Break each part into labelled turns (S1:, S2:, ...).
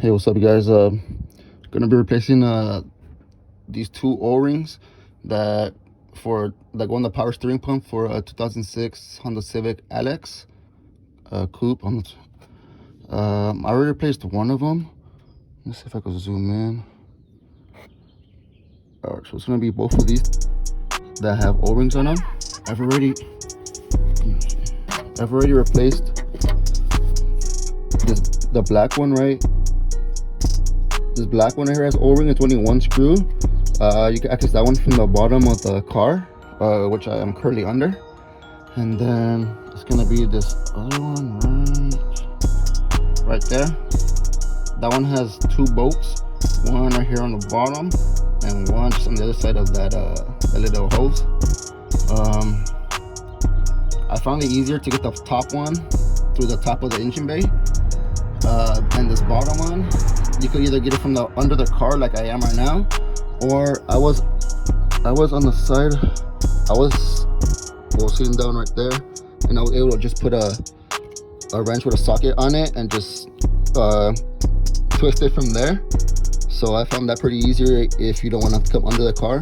S1: Hey, what's up, you guys? Gonna be replacing these two O-rings that go on the power steering pump for a 2006 Honda Civic Alex coupe. I already replaced one of them. Let's see if I can zoom in. All right, so it's gonna be both of these that have O-rings on them. I've already replaced the black one, right? This black one right here has O-ring. It's only one screw. You can access that one from the bottom of the car, which I am currently under. And then it's gonna be this other one right there. That one has two bolts, one right here on the bottom and one just on the other side of that little hose. I found it easier to get the top one through the top of the engine bay, and this bottom one you could either get it from under the car like I am right now, or I was on the side. I was sitting down right there, and I was able to just put a wrench with a socket on it and just twist it from there. So I found that pretty easier if you don't want to have to come under the car.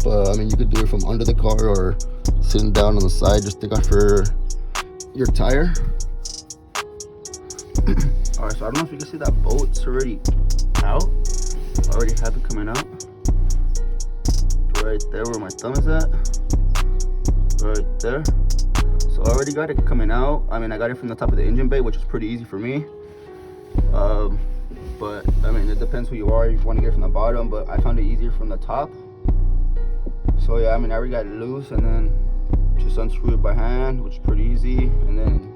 S1: But I mean, you could do it from under the car or sitting down on the side. Just take off your tire. All right, so I don't know if you can see that bolt's already out. I already have it coming out. Right there where my thumb is at. Right there. So I already got it coming out. I mean, I got it from the top of the engine bay, which is pretty easy for me. But I mean, it depends who you are. If you want to get it from the bottom, but I found it easier from the top. So yeah, I mean, I already got it loose, and then just unscrew it by hand, which is pretty easy. And then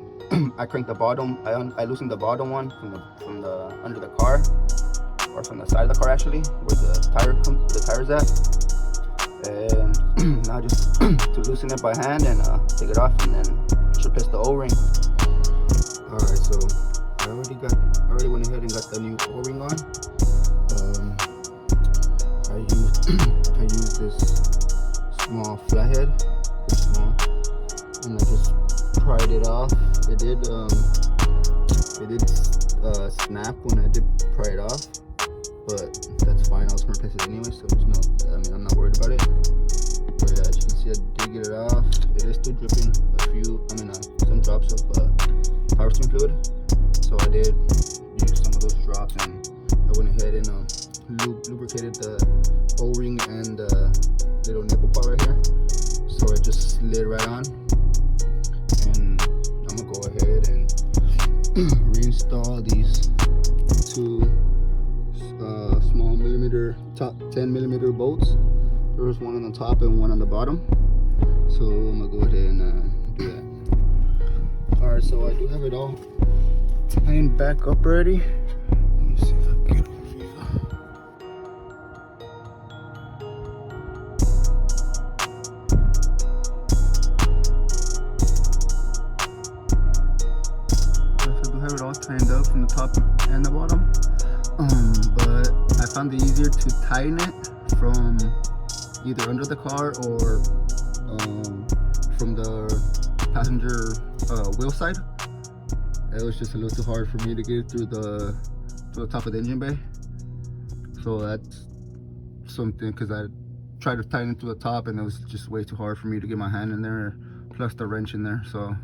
S1: I cranked the bottom. I loosened the bottom one from the under the car, or from the side of the car actually, where the tire's at. And now just to loosen it by hand and take it off, and then just replace the O-ring. All right, so I already went ahead and got the new O-ring on. I used this small flathead, and I just pried it off. It did snap when I did pry it off, but that's fine. I was gonna replace it anyway, so I'm not worried about it. But yeah, as you can see, I did get it off. It is still dripping some drops of power steering fluid. So I did use some of those drops, and I went ahead and lubricated the O-ring and the little nipple part right here. So it just slid right on. And I'm gonna go ahead and reinstall these two small top 10mm bolts. There's one on the top and one on the bottom. So I'm gonna go ahead and do that. Alright, so I do have it all tying back up already. Let me see if I can get over here. So I do have it all tightened up from the top and the bottom. But I found it easier to tighten it from either under the car or from the passenger wheel side. It was just a little too hard for me to get it through the top of the engine bay. So that's something, because I tried to tighten it to the top and it was just way too hard for me to get my hand in there, plus the wrench in there. So